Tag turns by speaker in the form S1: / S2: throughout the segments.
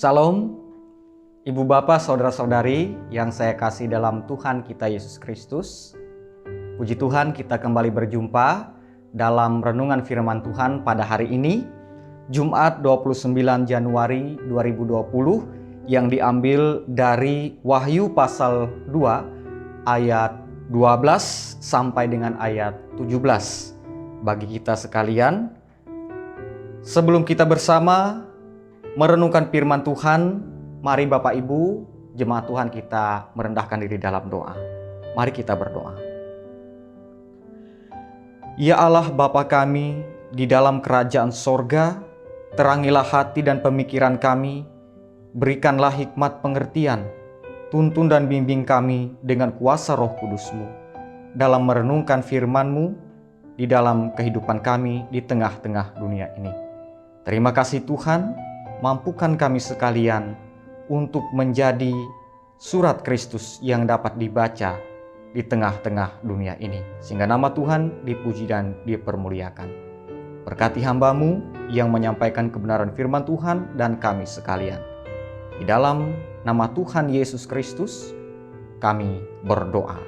S1: Salam, Ibu Bapak, Saudara-saudari yang saya kasih dalam Tuhan kita Yesus Kristus. Puji Tuhan, kita kembali berjumpa dalam renungan firman Tuhan pada hari ini, Jumat 29 Januari 2020, yang diambil dari Wahyu pasal 2 ayat 12 sampai dengan ayat 17. Bagi kita sekalian, sebelum kita bersama merenungkan firman Tuhan, mari Bapak Ibu, jemaat Tuhan, kita merendahkan diri dalam doa. Mari kita berdoa. Ya Allah Bapa kami, di dalam kerajaan sorga, terangilah hati dan pemikiran kami, berikanlah hikmat pengertian, tuntun dan bimbing kami dengan kuasa Roh Kudus-Mu, dalam merenungkan firman-Mu, di dalam kehidupan kami di tengah-tengah dunia ini. Terima kasih Tuhan, mampukan kami sekalian untuk menjadi surat Kristus yang dapat dibaca di tengah-tengah dunia ini, sehingga nama Tuhan dipuji dan dipermuliakan. Berkati hamba-Mu yang menyampaikan kebenaran firman Tuhan dan kami sekalian. Di dalam nama Tuhan Yesus Kristus kami berdoa.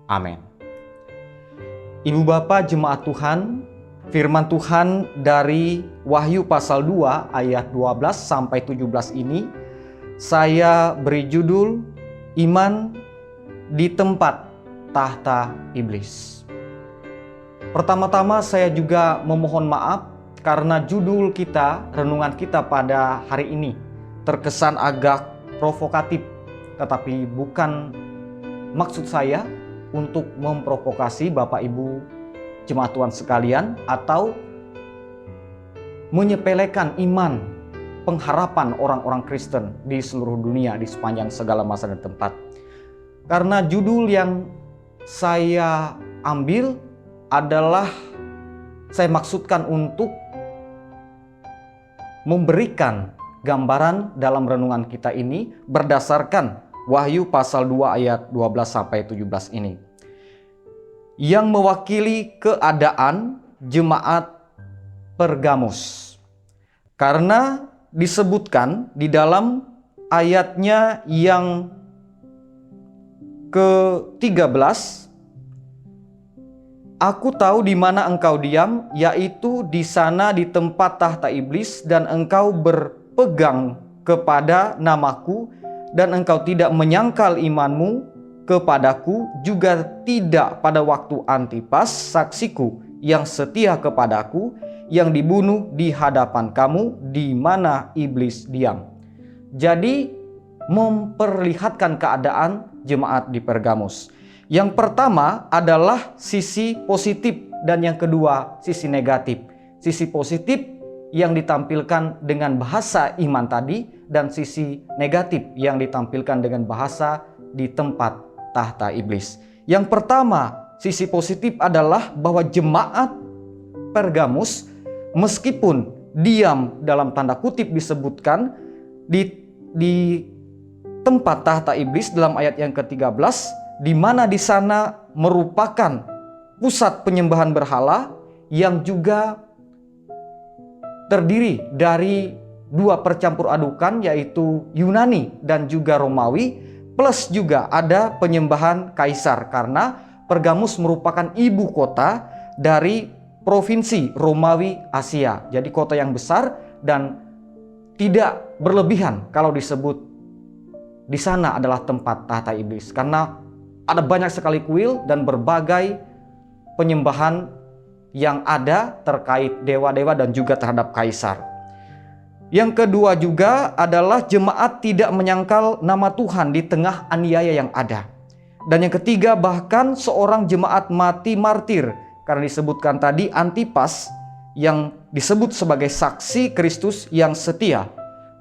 S1: Amin. Ibu Bapak jemaat Tuhan, firman Tuhan dari Wahyu pasal 2 ayat 12 sampai 17 ini saya beri judul Iman di Tempat Tahta Iblis. Pertama-tama saya juga memohon maaf karena judul kita, renungan kita pada hari ini terkesan agak provokatif, tetapi bukan maksud saya untuk memprovokasi Bapak Ibu jemaat Tuhan sekalian atau menyepelekan iman, pengharapan orang-orang Kristen di seluruh dunia di sepanjang segala masa dan tempat. Karena judul yang saya ambil adalah saya maksudkan untuk memberikan gambaran dalam renungan kita ini berdasarkan Wahyu pasal 2 ayat 12 sampai 17 ini, yang mewakili keadaan jemaat Pergamus. Karena disebutkan di dalam ayatnya yang ke-13, aku tahu di mana engkau diam, yaitu di sana di tempat tahta iblis, dan engkau berpegang kepada namaku, dan engkau tidak menyangkal imanmu kepadaku, juga tidak pada waktu Antipas saksiku yang setia kepadaku, yang dibunuh di hadapan kamu, di mana iblis diam. Jadi memperlihatkan keadaan jemaat di Pergamus. Yang pertama adalah sisi positif dan yang kedua sisi negatif. Sisi positif yang ditampilkan dengan bahasa iman tadi, dan sisi negatif yang ditampilkan dengan bahasa di tempat tahta iblis. Yang pertama, sisi positif adalah bahwa jemaat Pergamus, meskipun diam dalam tanda kutip disebutkan di tempat tahta iblis dalam ayat yang ke-13, di mana di sana merupakan pusat penyembahan berhala yang juga terdiri dari dua percampur adukan, yaitu Yunani dan juga Romawi, plus juga ada penyembahan kaisar, karena Pergamus merupakan ibu kota dari provinsi Romawi Asia. Jadi kota yang besar dan tidak berlebihan kalau disebut di sana adalah tempat tahta iblis, karena ada banyak sekali kuil dan berbagai penyembahan yang ada terkait dewa-dewa dan juga terhadap kaisar. Yang kedua juga adalah jemaat tidak menyangkal nama Tuhan di tengah aniaya yang ada. Dan yang ketiga, bahkan seorang jemaat mati martir, karena disebutkan tadi Antipas yang disebut sebagai saksi Kristus yang setia.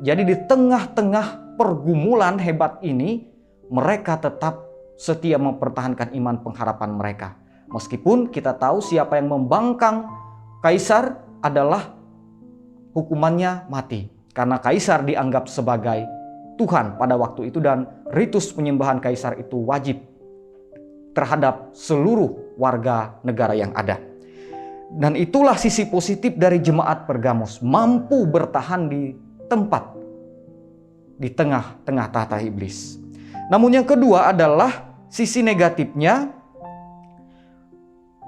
S1: Jadi di tengah-tengah pergumulan hebat ini, mereka tetap setia mempertahankan iman pengharapan mereka. Meskipun kita tahu siapa yang membangkang kaisar adalah hukumannya mati, karena kaisar dianggap sebagai Tuhan pada waktu itu, dan ritus penyembahan kaisar itu wajib terhadap seluruh warga negara yang ada. Dan itulah sisi positif dari jemaat Pergamus, mampu bertahan di tempat di tengah-tengah tahta iblis. Namun yang kedua adalah sisi negatifnya,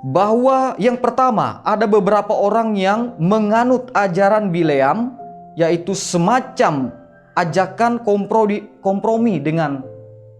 S1: bahwa yang pertama ada beberapa orang yang menganut ajaran Bileam, yaitu semacam ajakan kompromi dengan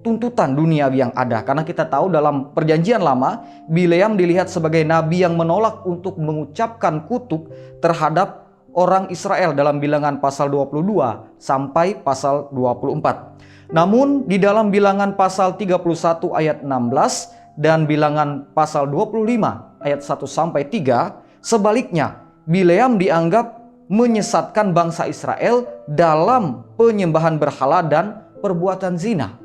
S1: tuntutan duniawi yang ada. Karena kita tahu dalam perjanjian lama, Bileam dilihat sebagai nabi yang menolak untuk mengucapkan kutuk terhadap orang Israel dalam Bilangan pasal 22 sampai pasal 24. Namun di dalam Bilangan pasal 31 ayat 16 dan Bilangan pasal 25 ayat 1 sampai 3, sebaliknya Bileam dianggap menyesatkan bangsa Israel dalam penyembahan berhala dan perbuatan zina.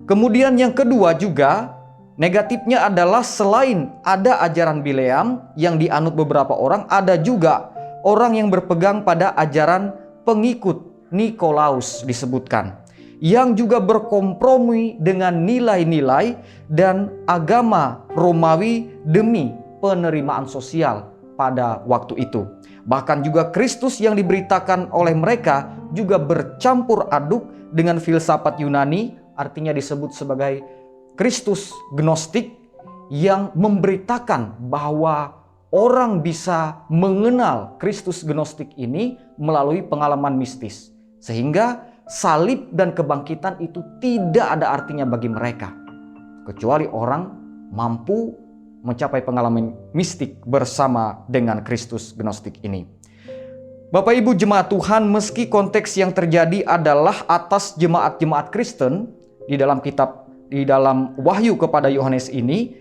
S1: Kemudian yang kedua juga negatifnya adalah selain ada ajaran Bileam yang dianut beberapa orang, ada juga orang yang berpegang pada ajaran pengikut Nikolaus disebutkan, yang juga berkompromi dengan nilai-nilai dan agama Romawi demi penerimaan sosial pada waktu itu. Bahkan juga Kristus yang diberitakan oleh mereka juga bercampur aduk dengan filsafat Yunani, artinya disebut sebagai Kristus Gnostik, yang memberitakan bahwa orang bisa mengenal Kristus Gnostik ini melalui pengalaman mistis. Sehingga salib dan kebangkitan itu tidak ada artinya bagi mereka, kecuali orang mampu mencapai pengalaman mistik bersama dengan Kristus Gnostik ini. Bapak Ibu jemaat Tuhan, meski konteks yang terjadi adalah atas jemaat-jemaat Kristen di dalam Wahyu kepada Yohanes ini,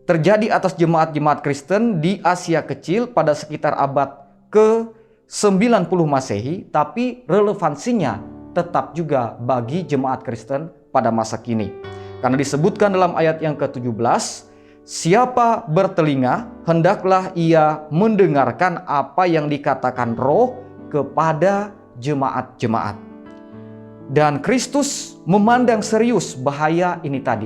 S1: terjadi atas jemaat-jemaat Kristen di Asia Kecil pada sekitar abad ke-90 Masehi, tapi relevansinya tetap juga bagi jemaat Kristen pada masa kini. Karena disebutkan dalam ayat yang ke-17, siapa bertelinga, hendaklah ia mendengarkan apa yang dikatakan Roh kepada jemaat-jemaat. Dan Kristus memandang serius bahaya ini tadi.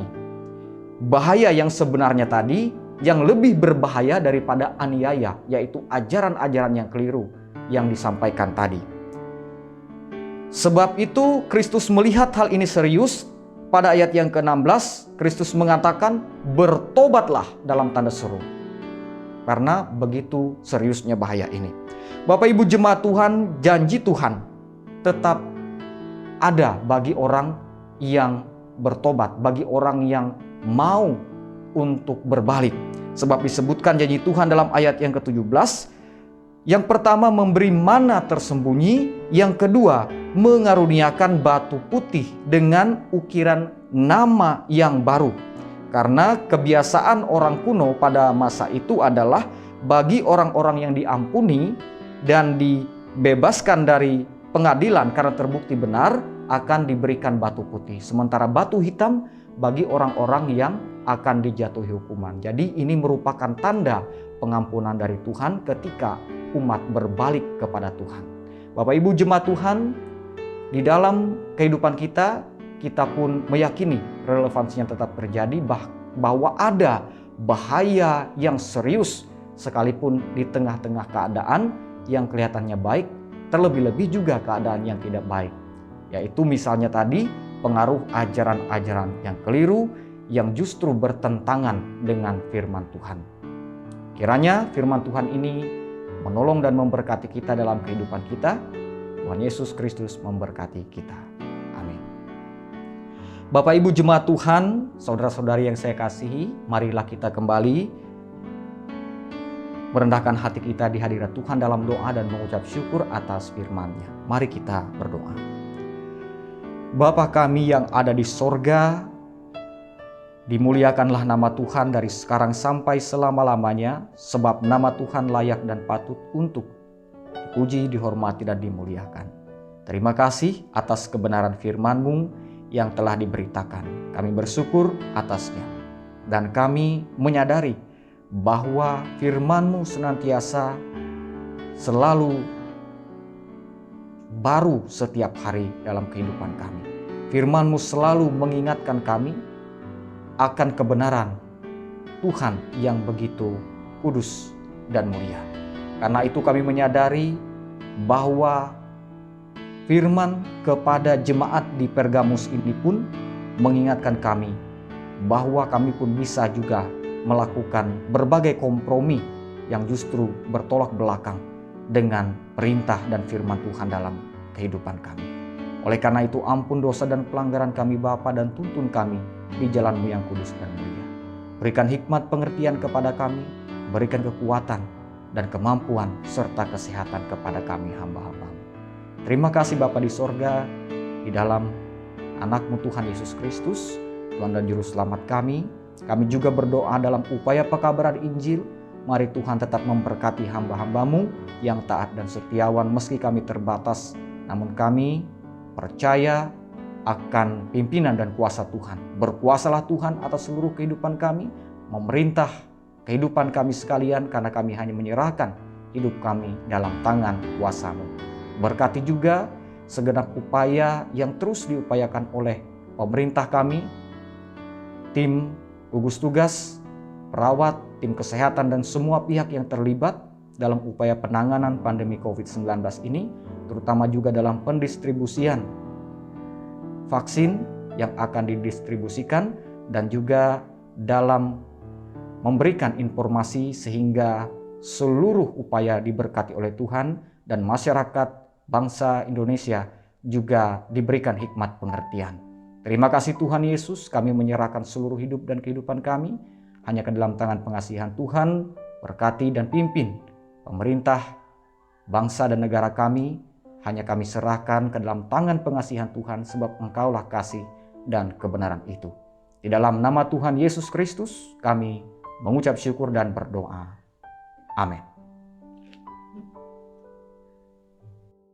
S1: Bahaya yang sebenarnya tadi, yang lebih berbahaya daripada aniaya, yaitu ajaran-ajaran yang keliru yang disampaikan tadi. Sebab itu Kristus melihat hal ini serius. Pada ayat yang ke-16, Kristus mengatakan, bertobatlah dalam tanda seru. Karena begitu seriusnya bahaya ini. Bapak Ibu jemaat Tuhan, janji Tuhan tetap ada bagi orang yang bertobat, bagi orang yang mau untuk berbalik. Sebab disebutkan janji Tuhan dalam ayat yang ke-17, yang pertama memberi mana tersembunyi, yang kedua mengaruniakan batu putih dengan ukiran nama yang baru. Karena kebiasaan orang kuno pada masa itu adalah bagi orang-orang yang diampuni dan dibebaskan dari pengadilan karena terbukti benar akan diberikan batu putih. Sementara batu hitam bagi orang-orang yang akan dijatuhi hukuman. Jadi ini merupakan tanda pengampunan dari Tuhan ketika umat berbalik kepada Tuhan. Bapak Ibu jemaat Tuhan, di dalam kehidupan kita pun meyakini relevansinya tetap terjadi, bahwa ada bahaya yang serius sekalipun di tengah-tengah keadaan yang kelihatannya baik, terlebih-lebih juga keadaan yang tidak baik. Yaitu misalnya tadi pengaruh ajaran-ajaran yang keliru yang justru bertentangan dengan firman Tuhan. Kiranya firman Tuhan ini menolong dan memberkati kita dalam kehidupan kita. Tuhan Yesus Kristus memberkati kita. Amin. Bapak Ibu jemaat Tuhan, saudara-saudari yang saya kasihi, marilah kita kembali merendahkan hati kita di hadirat Tuhan dalam doa dan mengucap syukur atas firman-Nya. Mari kita berdoa. Bapa kami yang ada di sorga, dimuliakanlah nama Tuhan dari sekarang sampai selama-lamanya, sebab nama Tuhan layak dan patut untuk dipuji, dihormati, dan dimuliakan. Terima kasih atas kebenaran firman-Mu yang telah diberitakan. Kami bersyukur atasnya. Dan kami menyadari bahwa firman-Mu senantiasa selalu baru setiap hari dalam kehidupan kami. Firman-Mu selalu mengingatkan kami akan kebenaran Tuhan yang begitu kudus dan mulia. Karena itu kami menyadari bahwa Firman kepada jemaat di Pergamus ini pun mengingatkan kami bahwa kami pun bisa juga melakukan berbagai kompromi yang justru bertolak belakang dengan perintah dan firman Tuhan dalam kehidupan kami. Oleh karena itu, ampun dosa dan pelanggaran kami Bapa, dan tuntun kami di jalan-Mu yang kudus dan mulia. Berikan hikmat pengertian kepada kami, berikan kekuatan dan kemampuan serta kesehatan kepada kami hamba-hamba-Mu. Terima kasih Bapa di sorga, di dalam anak-Mu Tuhan Yesus Kristus, Tuhan dan Juru Selamat kami. Kami juga berdoa dalam upaya pekabaran Injil. Mari Tuhan tetap memberkati hamba-hamba-Mu yang taat dan setiawan meski kami terbatas. Namun kami percaya akan pimpinan dan kuasa Tuhan. Berkuasalah Tuhan atas seluruh kehidupan kami, memerintah kehidupan kami sekalian, karena kami hanya menyerahkan hidup kami dalam tangan kuasa-Mu. Berkati juga segenap upaya yang terus diupayakan oleh pemerintah kami, tim gugus tugas, perawat, tim kesehatan, dan semua pihak yang terlibat dalam upaya penanganan pandemi COVID-19 ini, terutama juga dalam pendistribusian vaksin yang akan didistribusikan dan juga dalam memberikan informasi sehingga seluruh upaya diberkati oleh Tuhan dan masyarakat bangsa Indonesia juga diberikan hikmat pengertian. Terima kasih Tuhan Yesus, kami menyerahkan seluruh hidup dan kehidupan kami hanya ke dalam tangan pengasihan Tuhan. Berkati dan pimpin pemerintah, bangsa dan negara kami, hanya kami serahkan ke dalam tangan pengasihan Tuhan, sebab Engkaulah kasih dan kebenaran itu. Di dalam nama Tuhan Yesus Kristus kami mengucap syukur dan berdoa. Amin.